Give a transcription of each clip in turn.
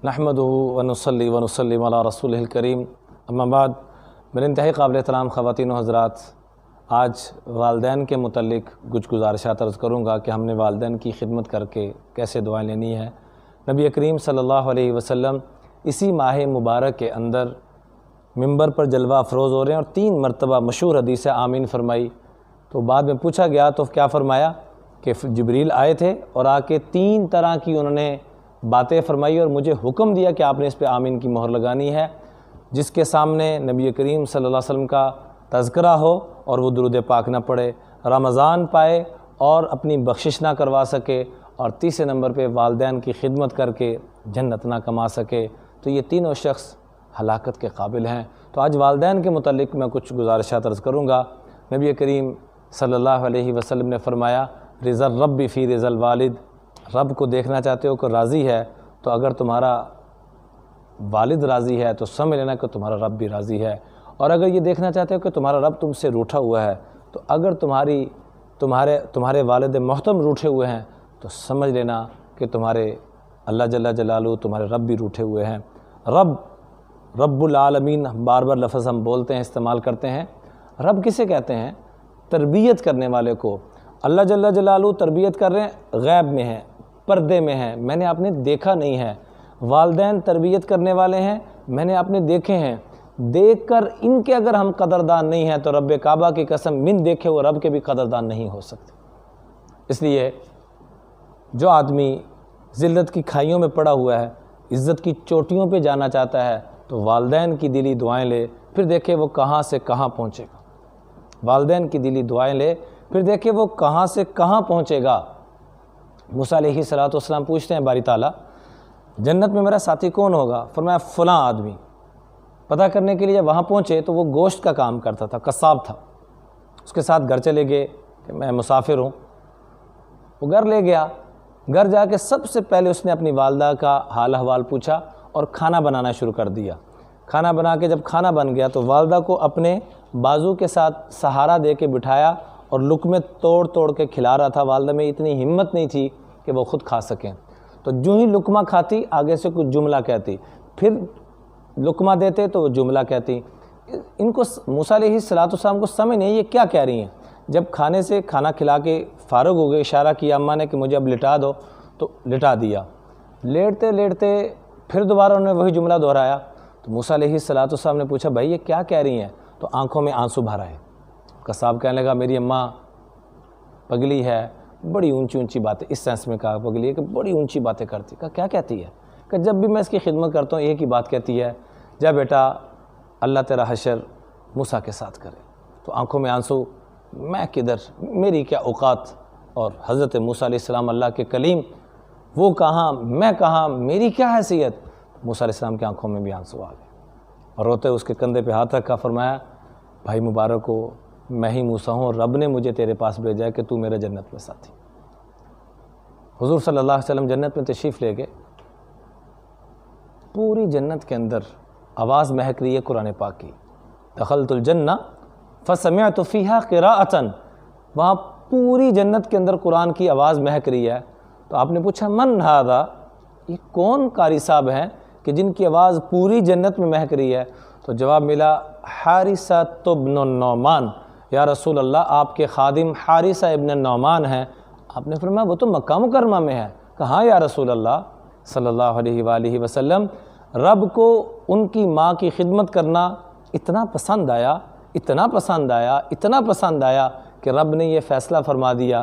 نحمدہ ونصلی ونسلم علی رسولہ الکریم، اما بعد۔ میرے انتہائی قابل احترام خواتین و حضرات، آج والدین کے متعلق کچھ گزارشات عرض کروں گا کہ ہم نے والدین کی خدمت کر کے کیسے دعائیں لینی ہے۔ نبی کریم صلی اللہ علیہ وسلم اسی ماہ مبارک کے اندر ممبر پر جلوہ افروز ہو رہے ہیں اور 3 مرتبہ مشہور حدیث آمین فرمائی۔ تو بعد میں پوچھا گیا تو کیا فرمایا کہ جبریل آئے تھے اور آ کے 3 طرح کی انہوں نے باتیں فرمائی اور مجھے حکم دیا کہ آپ نے اس پہ آمین کی مہر لگانی ہے۔ جس کے سامنے نبی کریم صلی اللہ علیہ وسلم کا تذکرہ ہو اور وہ درود پاک نہ پڑھے، رمضان پائے اور اپنی بخشش نہ کروا سکے، اور تیسرے نمبر پہ والدین کی خدمت کر کے جنت نہ کما سکے، تو یہ تینوں شخص ہلاکت کے قابل ہیں۔ تو آج والدین کے متعلق میں کچھ گزارشات عرض کروں گا۔ نبی کریم صلی اللہ علیہ وسلم نے فرمایا، رضا الرب فی رضا الوالد، رب کو دیکھنا چاہتے ہو کہ راضی ہے، تو اگر تمہارا والد راضی ہے تو سمجھ لینا کہ تمہارا رب بھی راضی ہے، اور اگر یہ دیکھنا چاہتے ہو کہ تمہارا رب تم سے روٹھا ہوا ہے، تو اگر تمہارے والد محترم روٹھے ہوئے ہیں تو سمجھ لینا کہ تمہارے اللہ جل جلالہ تمہارے رب بھی روٹھے ہوئے ہیں۔ رب العالمین بار بار لفظ ہم بولتے ہیں، استعمال کرتے ہیں۔ رب کسے کہتے ہیں؟ تربیت کرنے والے کو۔ اللہ جل جلالہ تربیت کر رہے ہیں، غیب میں ہیں، پردے میں ہیں، میں نے آپ نے دیکھا نہیں ہے۔ والدین تربیت کرنے والے ہیں، میں نے آپ نے دیکھے ہیں۔ دیکھ کر ان کے اگر ہم قدردان نہیں ہیں تو رب کعبہ کی قسم من دیکھے وہ رب کے بھی قدردان نہیں ہو سکتے۔ اس لیے جو آدمی ذلت کی کھائیوں میں پڑا ہوا ہے، عزت کی چوٹیوں پہ جانا چاہتا ہے، تو والدین کی دلی دعائیں لے، پھر دیکھے وہ کہاں سے کہاں پہنچے گا۔ والدین کی دلی دعائیں لے، پھر دیکھے وہ کہاں سے کہاں پہنچے گا۔ موسیٰ علیہ السلام پوچھتے ہیں باری تعالیٰ، جنت میں میرا ساتھی کون ہوگا؟ فرمایا فلاں آدمی۔ پتہ کرنے کے لیے جب وہاں پہنچے تو وہ گوشت کا کام کرتا تھا، قصاب تھا۔ اس کے ساتھ گھر چلے گئے کہ میں مسافر ہوں۔ وہ گھر لے گیا، گھر جا کے سب سے پہلے اس نے اپنی والدہ کا حال احوال پوچھا اور کھانا بنانا شروع کر دیا۔ کھانا بنا کے جب کھانا بن گیا تو والدہ کو اپنے بازو کے ساتھ سہارا دے کے بٹھایا اور لقمے توڑ توڑ کے کھلا رہا تھا۔ والدہ میں اتنی ہمت نہیں تھی کہ وہ خود کھا سکیں، تو جو ہی لقمہ کھاتی آگے سے کچھ جملہ کہتی، پھر لقمہ دیتے تو وہ جملہ کہتی۔ ان کو موسیٰ علیہ السلام کو سمجھ نہیں یہ کیا کہہ رہی ہیں۔ جب کھانے سے کھانا کھلا کے فارغ ہو گئے، اشارہ کیا اماں نے کہ مجھے اب لٹا دو، تو لٹا دیا۔ لیٹتے لیٹتے پھر دوبارہ انہوں نے وہی جملہ دہرایا، تو موسیٰ علیہ السلام نے پوچھا بھائی یہ کیا کہہ رہی ہیں؟ تو آنکھوں میں آنسو بھر آئے۔ قصاب کہنے لگا میری اماں پگلی ہے، بڑی اونچی اونچی باتیں، اس سینس میں کہا پگلی ہے کہ بڑی اونچی باتیں کرتی۔ کہا کیا کہتی ہے؟ کہ جب بھی میں اس کی خدمت کرتا ہوں ایک ہی بات کہتی ہے، جا بیٹا اللہ تیرا حشر موسیٰ کے ساتھ کرے۔ تو آنکھوں میں آنسو، میں کدھر، میری کیا اوقات، اور حضرت موسیٰ علیہ السلام اللہ کے کلیم، وہ کہاں میں کہاں، میری کیا حیثیت۔ موسیٰ علیہ السلام کی آنکھوں میں بھی آنسو آ گئے اور روتے اس کے کندھے پہ ہاتھ رکھا، فرمایا بھائی مبارک ہو، میں ہی موسیٰ ہوں اور رب نے مجھے تیرے پاس بھیجا ہے کہ تو میرے جنت میں ساتھی۔ حضور صلی اللہ علیہ وسلم جنت میں تشریف لے گئے، پوری جنت کے اندر آواز مہک رہی ہے قرآن پاک کی، دخلت الجنہ فسمعت فیہا قراءۃ، وہاں پوری جنت کے اندر قرآن کی آواز مہک رہی ہے۔ تو آپ نے پوچھا من ھذا، یہ کون قاری صاحب ہیں کہ جن کی آواز پوری جنت میں مہک رہی ہے؟ تو جواب ملا حارثہ بن النعمان، یا رسول اللہ آپ کے خادم حارثہ ابن النعمان ہیں۔ آپ نے فرمایا وہ تو مکہ مکرمہ میں ہے۔ کہا یا رسول اللہ صلی اللہ علیہ وآلہ وسلم، رب کو ان کی ماں کی خدمت کرنا اتنا پسند آیا، اتنا پسند آیا، اتنا پسند آیا کہ رب نے یہ فیصلہ فرما دیا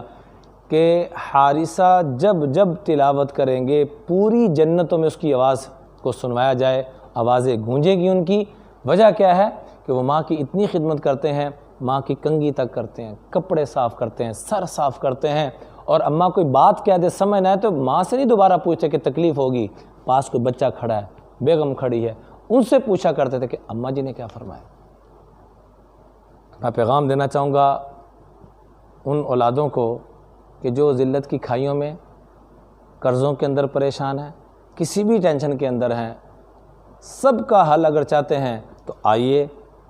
کہ حارثہ جب جب تلاوت کریں گے پوری جنتوں میں اس کی آواز کو سنوایا جائے، آوازیں گونجیں گی ان کی۔ وجہ کیا ہے کہ وہ ماں کی اتنی خدمت کرتے ہیں، ماں کی کنگھی تک کرتے ہیں، کپڑے صاف کرتے ہیں، سر صاف کرتے ہیں، اور اماں کوئی بات کہہ دے سمجھ نہ آئے تو ماں سے نہیں دوبارہ پوچھتے کہ تکلیف ہوگی، پاس کوئی بچہ کھڑا ہے، بیگم کھڑی ہے، ان سے پوچھا کرتے تھے کہ اماں جی نے کیا فرمایا۔ میں پیغام دینا چاہوں گا ان اولادوں کو کہ جو ذلت کی کھائیوں میں، قرضوں کے اندر پریشان ہیں، کسی بھی ٹینشن کے اندر ہیں، سب کا حل اگر چاہتے ہیں تو آئیے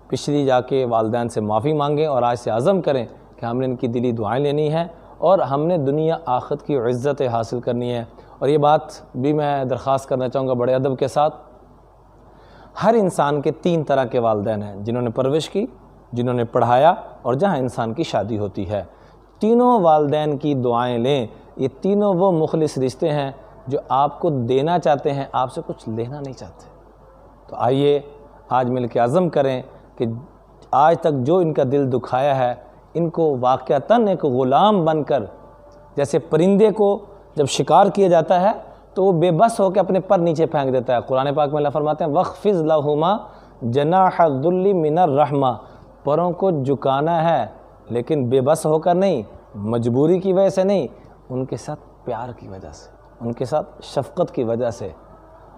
پچھلی جا کے والدین سے معافی مانگیں اور آج سے عزم کریں کہ ہم نے ان کی دلی دعائیں لینی ہیں اور ہم نے دنیا آخرت کی عزت حاصل کرنی ہے۔ اور اور یہ بات بھی میں درخواست کرنا چاہوں گا بڑے ادب کے ساتھ، ہر انسان کے 3 طرح کے والدین ہیں، جنہوں نے پرورش کی، جنہوں نے پڑھایا، اور جہاں انسان کی شادی ہوتی ہے۔ تینوں والدین کی دعائیں لیں، یہ تینوں وہ مخلص رشتے ہیں جو آپ کو دینا چاہتے ہیں، آپ سے کچھ لینا نہیں چاہتے۔ تو آئیے آج مل کے عزم کریں کہ آج تک جو ان کا دل دکھایا ہے، ان کو واقعتاً ایک غلام بن کر، جیسے پرندے کو جب شکار کیا جاتا ہے تو وہ بے بس ہو کے اپنے پر نیچے پھینک دیتا ہے۔ قرآن پاک میں اللہ فرماتے ہیں وَخْفِضْ لَهُمَا جَنَاحَ الذُّلِّ مِنَ الرَّحْمَةِ، پروں کو جھکانا ہے لیکن بے بس ہو کر نہیں، مجبوری کی وجہ سے نہیں، ان کے ساتھ پیار کی وجہ سے، ان کے ساتھ شفقت کی وجہ سے۔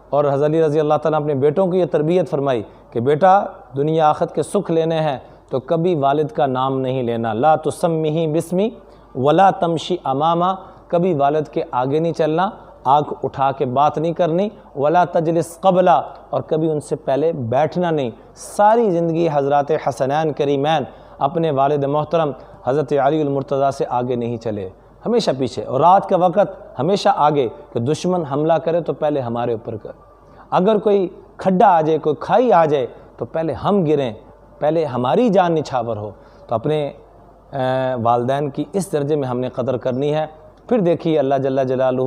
اور حضرت علی رضی اللہ تعالیٰ اپنے بیٹوں کی یہ تربیت فرمائی کہ بیٹا دنیا آخرت کے سکھ لینے ہیں تو کبھی والد کا نام نہیں لینا، لا تسمہ بسمی ولا تمشی اماما، کبھی والد کے آگے نہیں چلنا، آنکھ اٹھا کے بات نہیں کرنی، ولا تجلس قبلہ، اور کبھی ان سے پہلے بیٹھنا نہیں۔ ساری زندگی حضرات حسنین کریمین اپنے والد محترم حضرت علی المرتضیٰ سے آگے نہیں چلے، ہمیشہ پیچھے، اور رات کا وقت ہمیشہ آگے کہ دشمن حملہ کرے تو پہلے ہمارے اوپر کر، اگر کوئی کھڈا آ جائے، کوئی کھائی آ جائے تو پہلے ہم گریں، پہلے ہماری جان نچھاور ہو۔ تو اپنے والدین کی اس درجے میں ہم نے قدر کرنی ہے۔ پھر دیکھیے اللہ جل جلالہ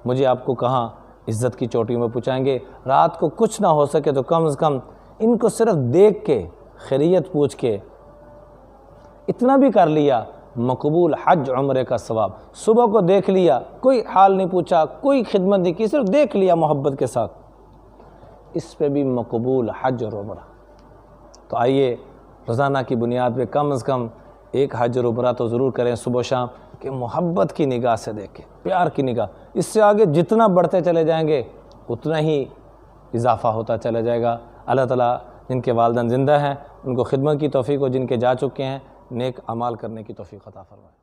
مجھے آپ کو کہاں عزت کی چوٹیوں میں پہنچائیں گے۔ رات کو کچھ نہ ہو سکے تو کم از کم ان کو صرف دیکھ کے، خیریت پوچھ کے، اتنا بھی کر لیا، مقبول حج عمرے کا ثواب۔ صبح کو دیکھ لیا، کوئی حال نہیں پوچھا، کوئی خدمت نہیں کی، صرف دیکھ لیا محبت کے ساتھ، اس پہ بھی مقبول حج اور عمرہ۔ تو آئیے روزانہ کی بنیاد پہ کم از کم ایک حج اور عمرہ تو ضرور کریں صبح و شام، کہ محبت کی نگاہ سے دیکھیں، پیار کی نگاہ۔ اس سے آگے جتنا بڑھتے چلے جائیں گے اتنا ہی اضافہ ہوتا چلا جائے گا۔ اللہ تعالیٰ جن کے والدین زندہ ہیں ان کو خدمت کی توفیق، اور جن کے جا چکے ہیں نیک اعمال کرنے کی توفیق عطا فرمائے۔